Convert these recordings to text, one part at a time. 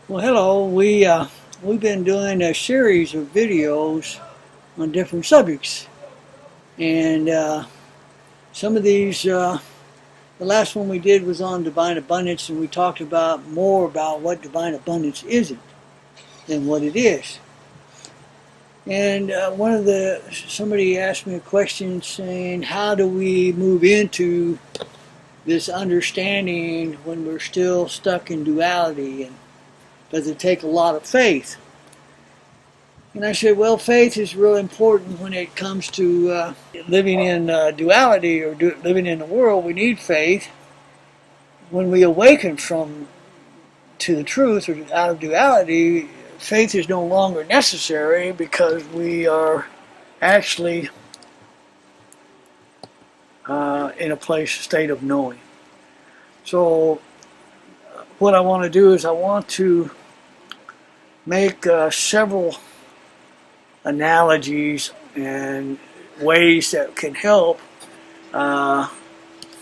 Well, hello. We've been doing a series of videos on different subjects, and some of these. The last one we did was on divine abundance, and we talked about more about what divine abundance isn't than what it is. And somebody asked me a question saying, how do we move into this understanding when we're still stuck in duality, and does it take a lot of faith? And I said, well, faith is really important when it comes to living in duality or living in the world. We need faith. When we awaken to the truth or out of duality, faith is no longer necessary because we are actually in a state of knowing. So what I want to do is I want to make several analogies and ways that can help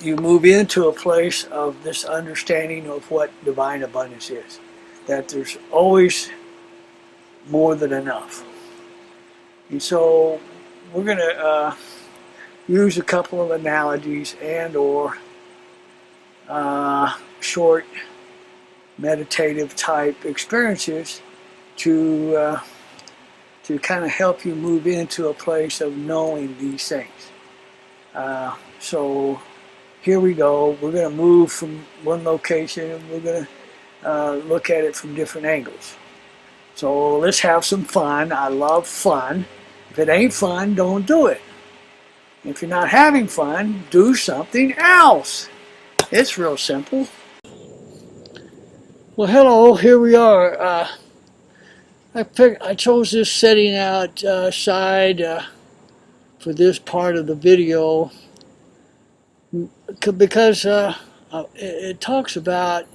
you move into a place of this understanding of what divine abundance is. That there's always more than enough. And so we're going to use a couple of analogies and or short meditative type experiences to kind of help you move into a place of knowing these things. So here we go. We're going to move from one location and we're going to look at it from different angles. So let's have some fun. I love fun. If it ain't fun, don't do it. If you're not having fun, do something else. It's real simple. Well, hello, here we are. I chose this setting outside for this part of the video because it talks about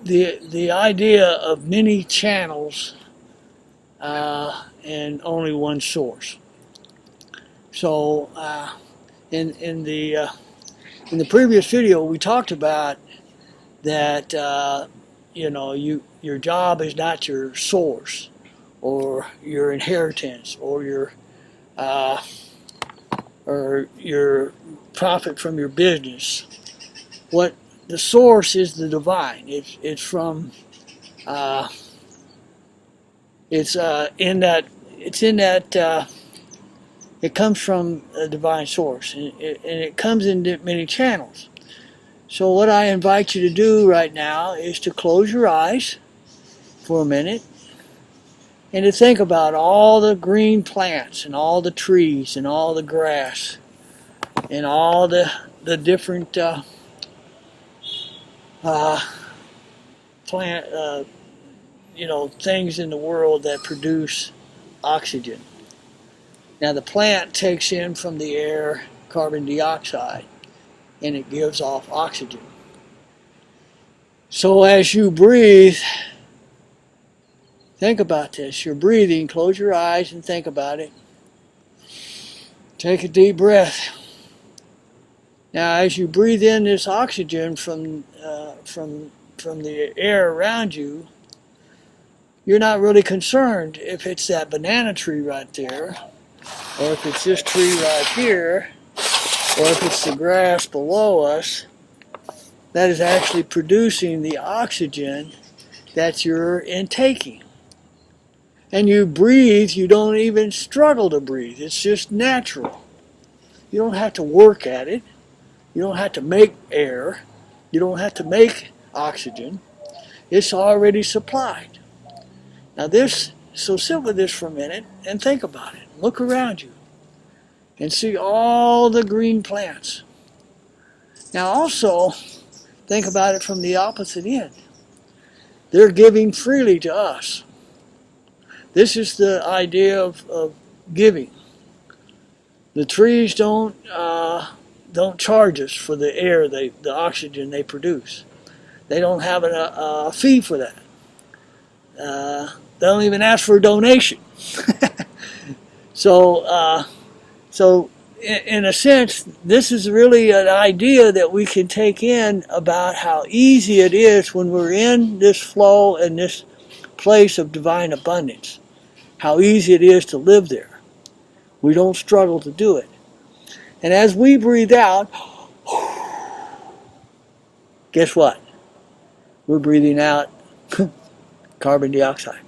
the idea of many channels and only one source. So in the previous video we talked about that your job is not your source or your inheritance or your profit from your business. What the source is the divine. It's from it comes from a divine source, and it comes in many channels. So what I invite you to do right now is to close your eyes for a minute and to think about all the green plants and all the trees and all the grass and all the different things in the world that produce oxygen. Now the plant takes in from the air carbon dioxide and it gives off oxygen. So as you breathe, think about this. You're breathing, close your eyes and think about it. Take a deep breath. Now as you breathe in this oxygen from the air around you, you're not really concerned if it's that banana tree right there, or if it's this tree right here, or if it's the grass below us that is actually producing the oxygen that you're intaking. And you breathe, you don't even struggle to breathe. It's just natural. You don't have to work at it. You don't have to make air. You don't have to make oxygen. It's already supplied. Now so sit with this for a minute and think about it. Look around you and see all the green plants. Now also, think about it from the opposite end. They're giving freely to us. This is the idea of giving. The trees don't charge us for the air, the oxygen they produce. They don't have a fee for that. They don't even ask for a donation. So in a sense, this is really an idea that we can take in about how easy it is when we're in this flow and this place of divine abundance. How easy it is to live there. We don't struggle to do it. And as we breathe out, guess what? We're breathing out carbon dioxide.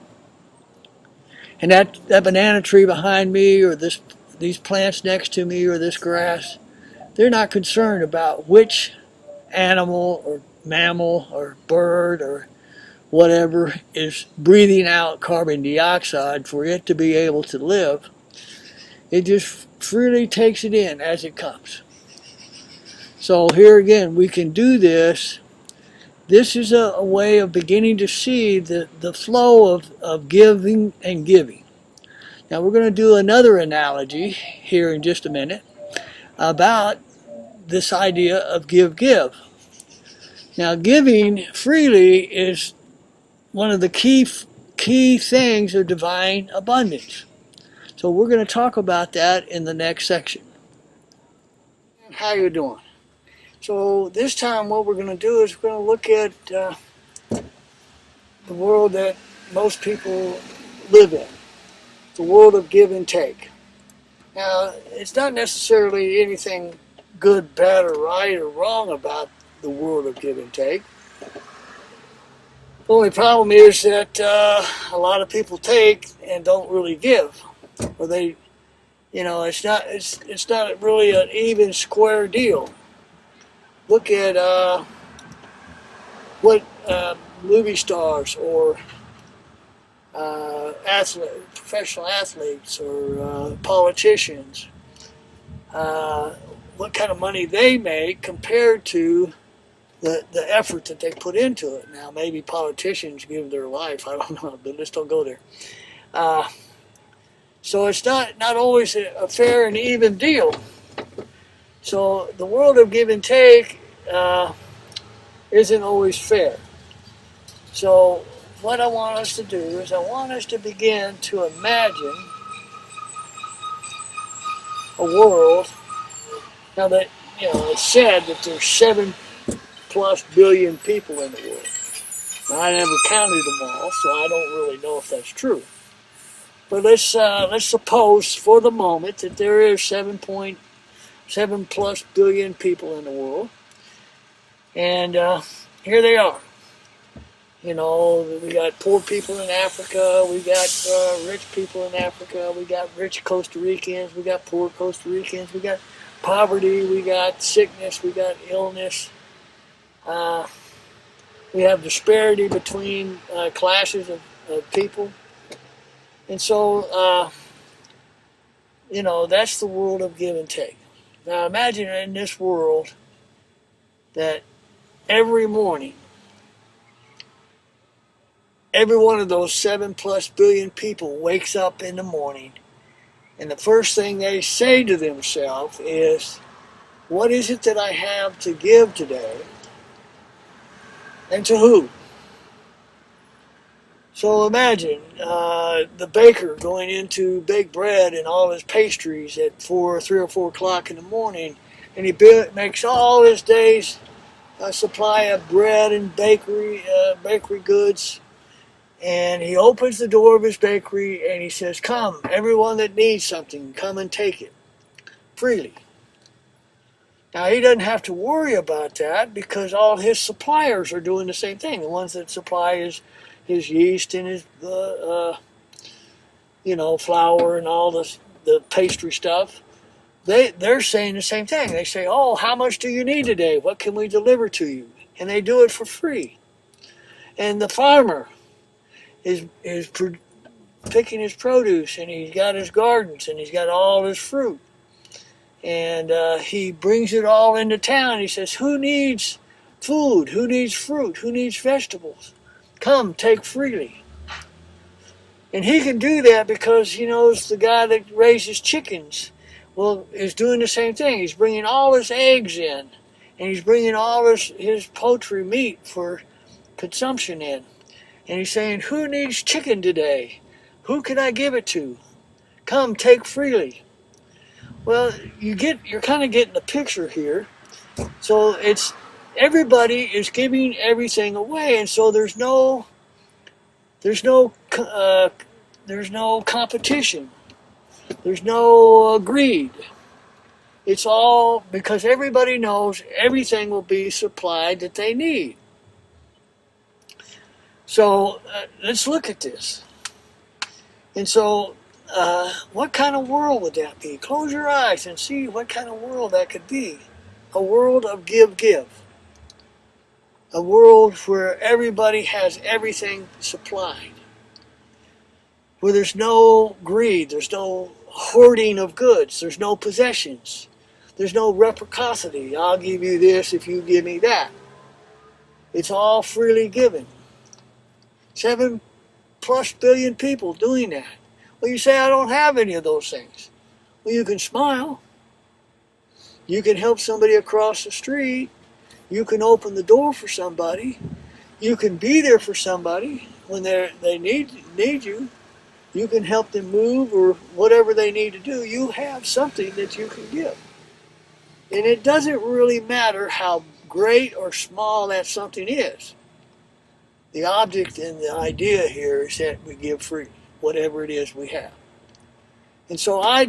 And that banana tree behind me, or these plants next to me, or this grass, they're not concerned about which animal or mammal or bird or whatever is breathing out carbon dioxide for it to be able to live. It just freely takes it in as it comes. So here again, we can do this. This is a way of beginning to see the flow of giving and giving. Now we're going to do another analogy here in just a minute about this idea of give. Now giving freely is one of the key things of divine abundance. So we're going to talk about that in the next section. How you doing? So this time what we're going to do is we're going to look at the world that most people live in. The world of give and take. Now, it's not necessarily anything good, bad, or right or wrong about the world of give and take. The only problem is that a lot of people take and don't really give, or they, it's not really an even square deal. Look at what movie stars or professional athletes or politicians, what kind of money they make compared to the effort that they put into it. Now, maybe politicians give their life, I don't know, but let's don't go there. So it's not always a fair and even deal. So the world of give and take isn't always fair. So what I want us to do is I want us to begin to imagine a world. Now that, it's said that there's 7+ billion people in the world. Now, I never counted them all, so I don't really know if that's true. But let's suppose for the moment that there is 7+ billion people in the world. And here they are. We got poor people in Africa, we got rich people in Africa, we got rich Costa Ricans, we got poor Costa Ricans, we got poverty, we got sickness, we got illness. We have disparity between classes of people. And so, that's the world of give and take. Now imagine in this world that every morning, every one of those 7+ billion people wakes up in the morning, and the first thing they say to themselves is, what is it that I have to give today, and to who? So imagine the baker going in to bake bread and all his pastries at 3 or 4 o'clock in the morning, and he makes all his day's supply of bread and bakery goods. And he opens the door of his bakery and he says, come, everyone that needs something, come and take it freely. Now, he doesn't have to worry about that because all his suppliers are doing the same thing. The ones that supply his yeast and his flour and all the pastry stuff, they're saying the same thing. They say, oh, how much do you need today? What can we deliver to you? And they do it for free. And the farmer is picking his produce, and he's got his gardens, and he's got all his fruit. And he brings it all into town. He says, who needs food? Who needs fruit? Who needs vegetables? Come, take freely. And he can do that because he knows the guy that raises chickens, is doing the same thing. He's bringing all his eggs in, and he's bringing all his poultry meat for consumption in. And he's saying, who needs chicken today? Who can I give it to? Come, take freely. Well, you're kind of getting the picture here. So it's everybody is giving everything away, and so there's no there's no competition. There's no greed. It's all because everybody knows everything will be supplied that they need. So let's look at this. And so, what kind of world would that be? Close your eyes and see what kind of world that could be. A world of give. A world where everybody has everything supplied. Where there's no greed, there's no hoarding of goods, there's no possessions, there's no reciprocity. I'll give you this if you give me that. It's all freely given. 7+ billion people doing that. Well, you say, I don't have any of those things. Well, you can smile. You can help somebody across the street. You can open the door for somebody. You can be there for somebody when they need you. You can help them move or whatever they need to do. You have something that you can give. And it doesn't really matter how great or small that something is. The object and the idea here is that we give free, whatever it is we have. And so I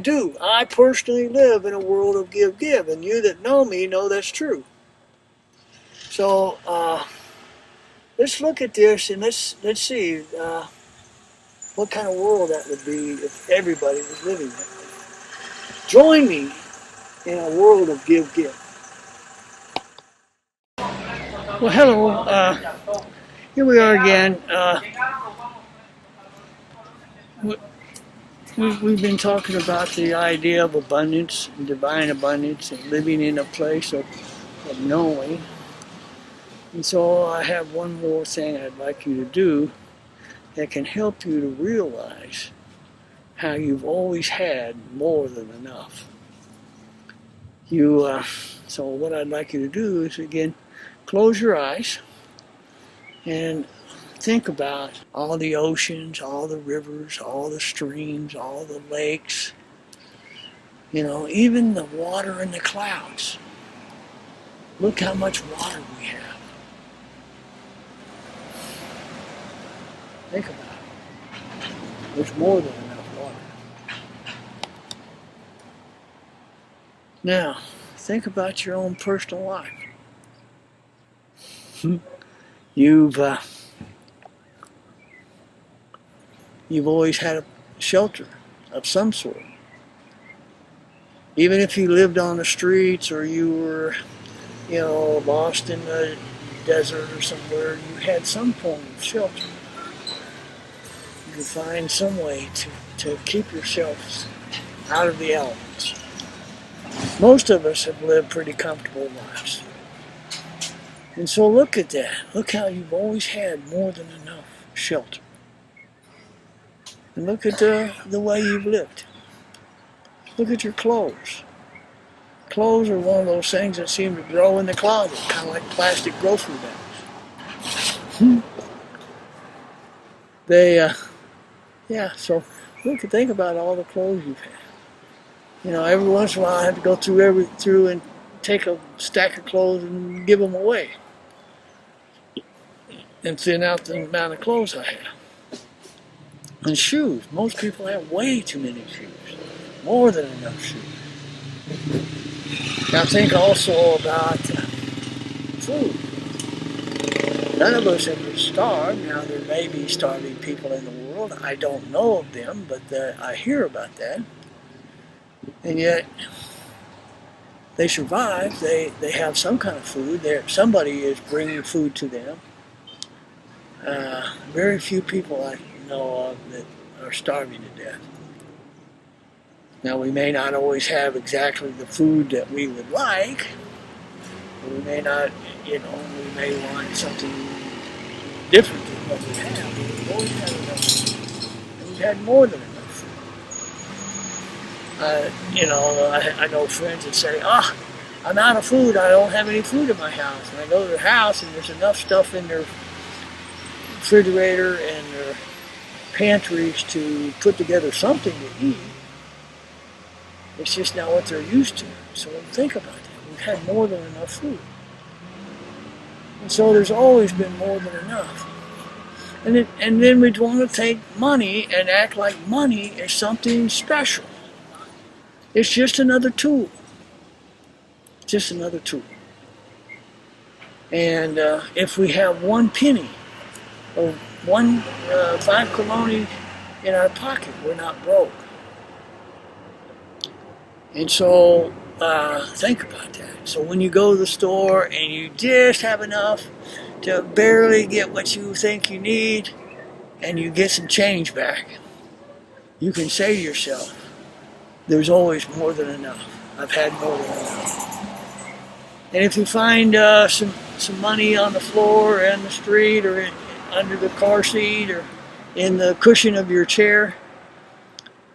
personally live in a world of give. And you that know me know that's true. So let's look at this and let's see what kind of world that would be if everybody was living that way. Join me in a world of give. Well, hello. Here we are again. We've been talking about the idea of abundance, and divine abundance, and living in a place of knowing. And so I have one more thing I'd like you to do that can help you to realize how you've always had more than enough. So what I'd like you to do is, again, close your eyes and think about all the oceans, all the rivers, all the streams, all the lakes, even the water in the clouds. Look how much water we have. Think about it. There's more than enough water. Now, think about your own personal life. You've always had a shelter of some sort. Even if you lived on the streets or you were, lost in the desert or somewhere, you had some form of shelter. You could find some way to keep yourselves out of the elements. Most of us have lived pretty comfortable lives. And so look at that. Look how you've always had more than enough shelter. And look at the way you've lived. Look at your clothes. Clothes are one of those things that seem to grow in the closet, kind of like plastic grocery bags. So think about all the clothes you've had. Every once in a while I have to go through and take a stack of clothes and give them away. And thin out the amount of clothes I have. And shoes. Most people have way too many shoes. More than enough shoes. Now think also about food. None of us have been starved. Now there may be starving people in the world. I don't know of them, but I hear about that. And yet they survive. They have some kind of food. Somebody is bringing food to them. Very few people I know of that are starving to death. Now we may not always have exactly the food that we would like. We may not, we may want something different than what we have. But we've always had enough food. We've had more than enough food. I know friends that say, I'm out of food. I don't have any food in my house. And I go to their house and there's enough stuff in their refrigerator and their pantries to put together something to eat. It's just not what they're used to. So think about that. We've had more than enough food. And so there's always been more than enough. And then we'd want to take money and act like money is something special. It's just another tool. Just another tool. And if we have 1 penny or 5 colones in our pocket, we're not broke. And so think about that. So when you go to the store and you just have enough to barely get what you think you need, and you get some change back, you can say to yourself, there's always more than enough. I've had more than enough. And if you find some money on the floor or in the street or under the car seat or in the cushion of your chair,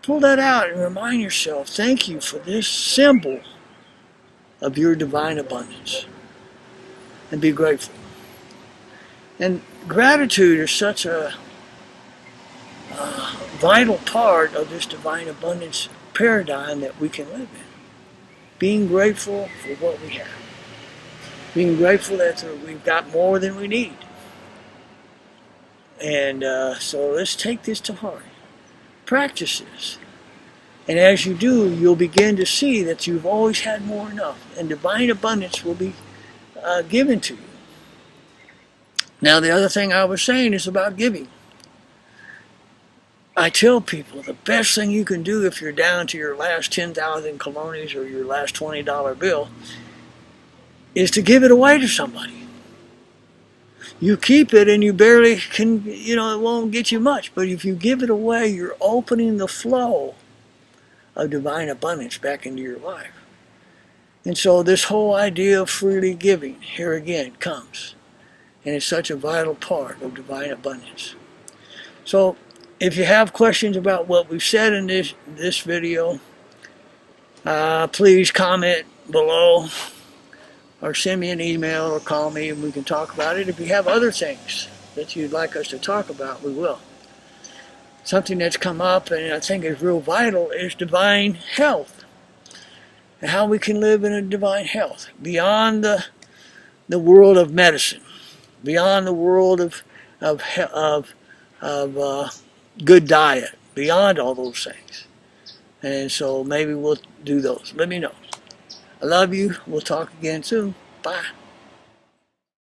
pull that out and remind yourself, thank you for this symbol of your divine abundance. And be grateful. And gratitude is such a vital part of this divine abundance paradigm that we can live in. Being grateful for what we have. Being grateful that we've got more than we need. And so let's take this to heart. Practice this. And as you do, you'll begin to see that you've always had more than enough. And divine abundance will be given to you. Now, the other thing I was saying is about giving. I tell people the best thing you can do if you're down to your last 10,000 colones or your last $20 bill is to give it away to somebody. You keep it and you barely can, it won't get you much. But if you give it away, you're opening the flow of divine abundance back into your life. And so this whole idea of freely giving, here again, comes. And it's such a vital part of divine abundance. So if you have questions about what we've said in this video, please comment below or send me an email or call me and we can talk about it. If you have other things that you'd like us to talk about, we will. Something that's come up and I think is real vital is divine health. And how we can live in a divine health beyond the world of medicine. Beyond the world of good diet, beyond all those things. And so maybe we'll do those. Let me know. I love you. We'll talk again soon. Bye.